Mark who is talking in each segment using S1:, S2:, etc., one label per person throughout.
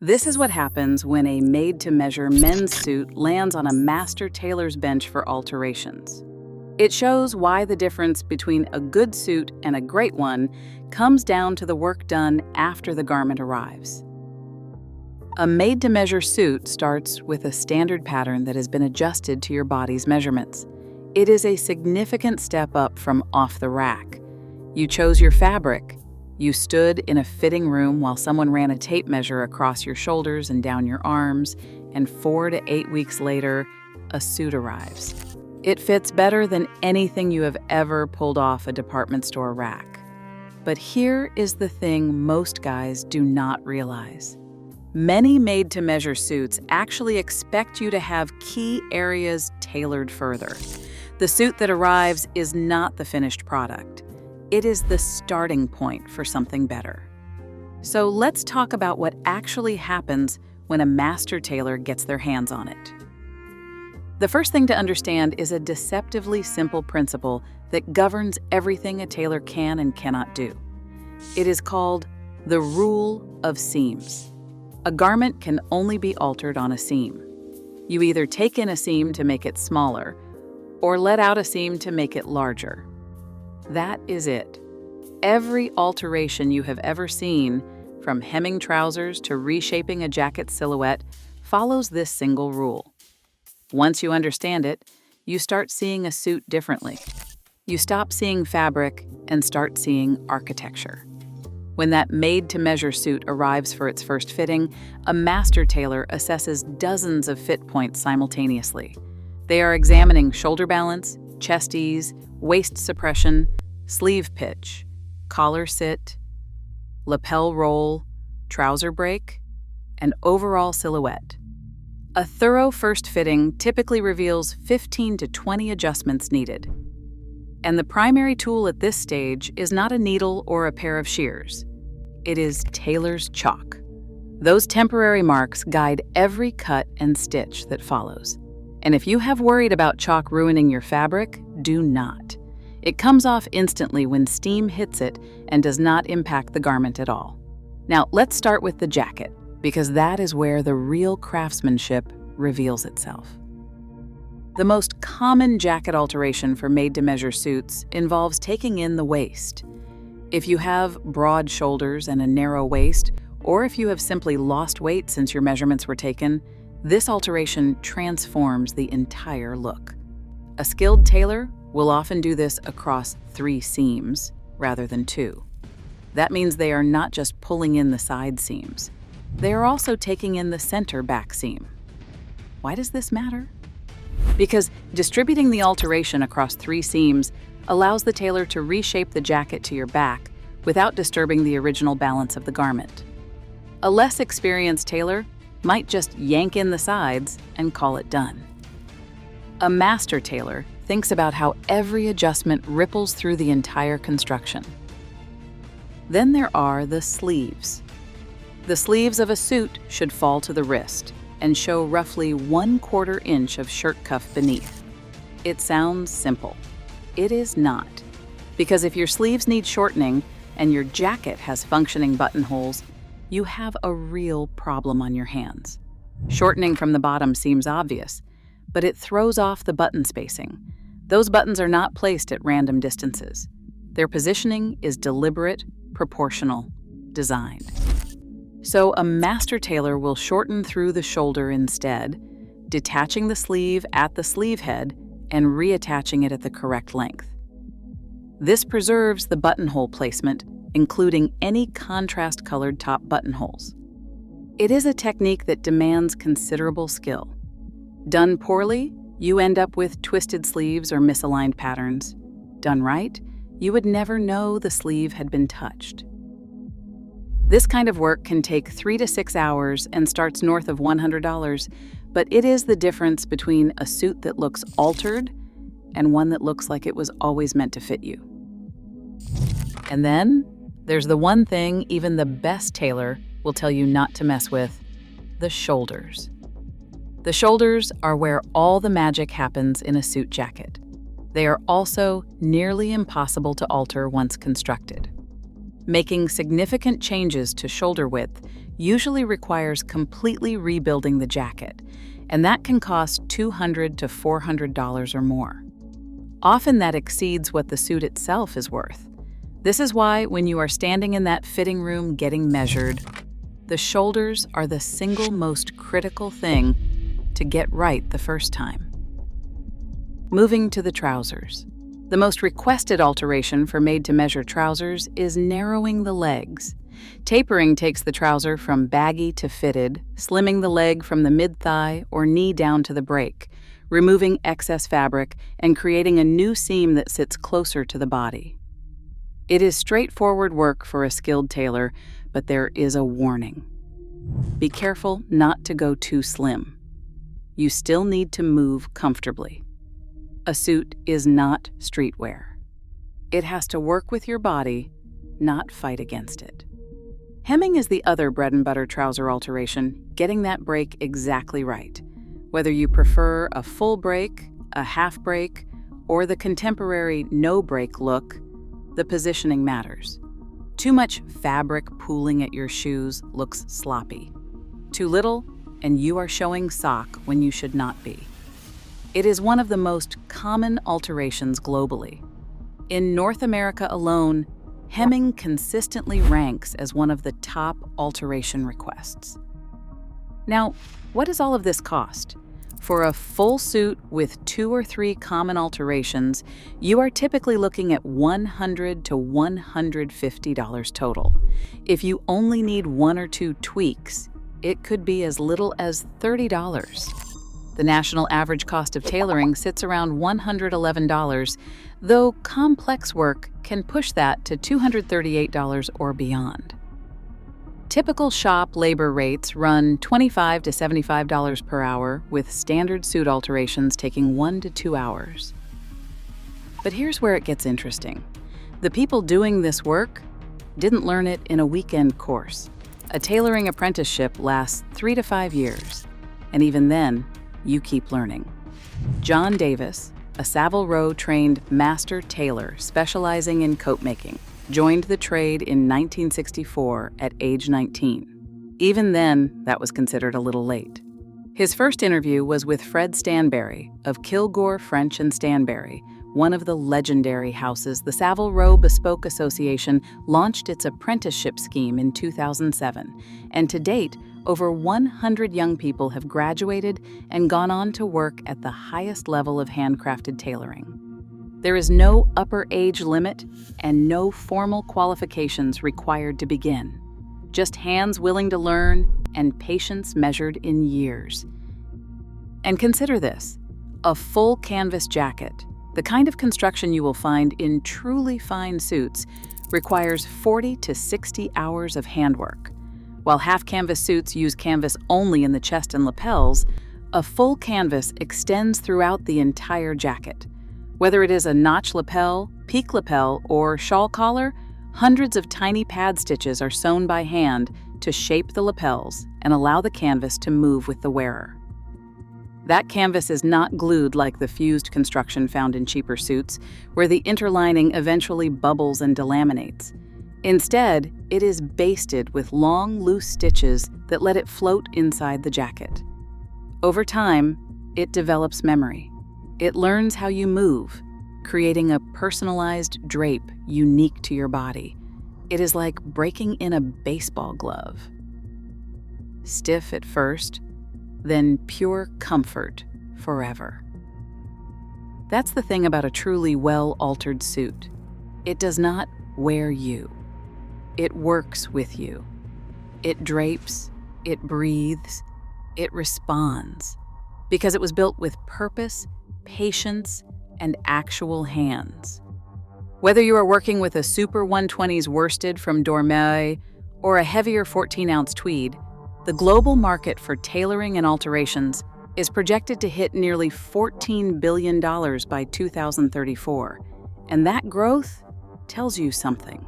S1: This is what happens when a made-to-measure men's suit lands on a master tailor's bench for alterations. It shows why the difference between a good suit and a great one comes down to the work done after the garment arrives. A made-to-measure suit starts with a standard pattern that has been adjusted to your body's measurements. It is a significant step up from off the rack. You chose your fabric. You stood in a fitting room while someone ran a tape measure across your shoulders and down your arms, and 4 to 8 weeks later, a suit arrives. It fits better than anything you have ever pulled off a department store rack. But here is the thing most guys do not realize. Many made-to-measure suits actually expect you to have key areas tailored further. The suit that arrives is not the finished product. It is the starting point for something better. So let's talk about what actually happens when a master tailor gets their hands on it. The first thing to understand is a deceptively simple principle that governs everything a tailor can and cannot do. It is called the rule of seams. A garment can only be altered on a seam. You either take in a seam to make it smaller, or let out a seam to make it larger. That is it. Every alteration you have ever seen, from hemming trousers to reshaping a jacket silhouette, follows this single rule. Once you understand it, you start seeing a suit differently. You stop seeing fabric and start seeing architecture. When that made-to-measure suit arrives for its first fitting, a master tailor assesses dozens of fit points simultaneously. They are examining shoulder balance, chest ease, waist suppression, sleeve pitch, collar sit, lapel roll, trouser break, and overall silhouette. A thorough first fitting typically reveals 15 to 20 adjustments needed. And the primary tool at this stage is not a needle or a pair of shears. It is tailor's chalk. Those temporary marks guide every cut and stitch that follows. And if you have worried about chalk ruining your fabric, do not. It comes off instantly when steam hits it and does not impact the garment at all. Now, let's start with the jacket, because that is where the real craftsmanship reveals itself. The most common jacket alteration for made-to-measure suits involves taking in the waist. If you have broad shoulders and a narrow waist, or if you have simply lost weight since your measurements were taken, this alteration transforms the entire look. A skilled tailor will often do this across 3 seams rather than 2. That means they are not just pulling in the side seams. They are also taking in the center back seam. Why does this matter? Because distributing the alteration across 3 seams allows the tailor to reshape the jacket to your back without disturbing the original balance of the garment. A less experienced tailor might just yank in the sides and call it done. A master tailor thinks about how every adjustment ripples through the entire construction. Then there are the sleeves. The sleeves of a suit should fall to the wrist and show roughly 1/4 inch of shirt cuff beneath. It sounds simple. It is not. Because if your sleeves need shortening and your jacket has functioning buttonholes, you have a real problem on your hands. Shortening from the bottom seems obvious, but it throws off the button spacing. Those buttons are not placed at random distances. Their positioning is deliberate, proportional, designed. So a master tailor will shorten through the shoulder instead, detaching the sleeve at the sleeve head and reattaching it at the correct length. This preserves the buttonhole placement, including any contrast-colored top buttonholes. It is a technique that demands considerable skill. Done poorly, you end up with twisted sleeves or misaligned patterns. Done right, you would never know the sleeve had been touched. This kind of work can take 3 to 6 hours and starts north of $100, but it is the difference between a suit that looks altered and one that looks like it was always meant to fit you. And then there's the one thing even the best tailor will tell you not to mess with: the shoulders. The shoulders are where all the magic happens in a suit jacket. They are also nearly impossible to alter once constructed. Making significant changes to shoulder width usually requires completely rebuilding the jacket, and that can cost $200 to $400 or more. Often that exceeds what the suit itself is worth. This is why when you are standing in that fitting room getting measured, the shoulders are the single most critical thing to get right the first time. Moving to the trousers. The most requested alteration for made-to-measure trousers is narrowing the legs. Tapering takes the trouser from baggy to fitted, slimming the leg from the mid-thigh or knee down to the break, removing excess fabric and creating a new seam that sits closer to the body. It is straightforward work for a skilled tailor, but there is a warning. Be careful not to go too slim. You still need to move comfortably. A suit is not streetwear. It has to work with your body, not fight against it. Hemming is the other bread-and-butter trouser alteration, getting that break exactly right. Whether you prefer a full break, a half break, or the contemporary no-break look, the positioning matters. Too much fabric pooling at your shoes looks sloppy. Too little, and you are showing sock when you should not be. It is one of the most common alterations globally. In North America alone, hemming consistently ranks as one of the top alteration requests. Now, what does all of this cost? For a full suit with 2 or 3 common alterations, you are typically looking at $100 to $150 total. If you only need 1 or 2 tweaks, it could be as little as $30. The national average cost of tailoring sits around $111, though complex work can push that to $238 or beyond. Typical shop labor rates run $25 to $75 per hour, with standard suit alterations taking 1 to 2 hours. But here's where it gets interesting. The people doing this work didn't learn it in a weekend course. A tailoring apprenticeship lasts 3 to 5 years, and even then, you keep learning. John Davis, a Savile Row-trained master tailor specializing in coat making, joined the trade in 1964 at age 19. Even then, that was considered a little late. His first interview was with Fred Stanbury of Kilgore, French and Stanbury, one of the legendary houses. The Savile Row Bespoke Association launched its apprenticeship scheme in 2007, and to date, over 100 young people have graduated and gone on to work at the highest level of handcrafted tailoring. There is no upper age limit and no formal qualifications required to begin. Just hands willing to learn and patience measured in years. And consider this, a full canvas jacket, the kind of construction you will find in truly fine suits, requires 40 to 60 hours of handwork. While half-canvas suits use canvas only in the chest and lapels, a full canvas extends throughout the entire jacket. Whether it is a notch lapel, peak lapel, or shawl collar, hundreds of tiny pad stitches are sewn by hand to shape the lapels and allow the canvas to move with the wearer. That canvas is not glued like the fused construction found in cheaper suits, where the interlining eventually bubbles and delaminates. Instead, it is basted with long, loose stitches that let it float inside the jacket. Over time, it develops memory. It learns how you move, creating a personalized drape unique to your body. It is like breaking in a baseball glove. Stiff at first, then pure comfort forever. That's the thing about a truly well-altered suit. It does not wear you. It works with you. It drapes, it breathes, it responds, because it was built with purpose, patience, and actual hands. Whether you are working with a super 120s worsted from Dormeuil or a heavier 14-ounce tweed, the global market for tailoring and alterations is projected to hit nearly $14 billion by 2034, and that growth tells you something.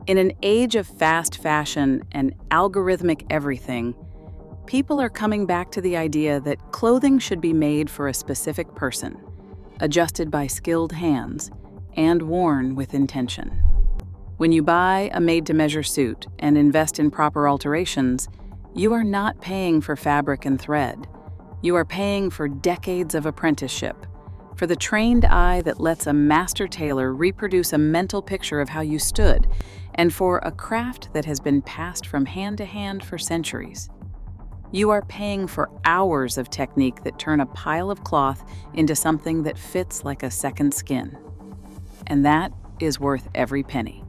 S1: In an age of fast fashion and algorithmic everything, people are coming back to the idea that clothing should be made for a specific person, adjusted by skilled hands, and worn with intention. When you buy a made-to-measure suit and invest in proper alterations, You are not paying for fabric and thread. You are paying for decades of apprenticeship, for the trained eye that lets a master tailor reproduce a mental picture of how you stood, and for a craft that has been passed from hand to hand for centuries. You are paying for hours of technique that turn a pile of cloth into something that fits like a second skin. And that is worth every penny.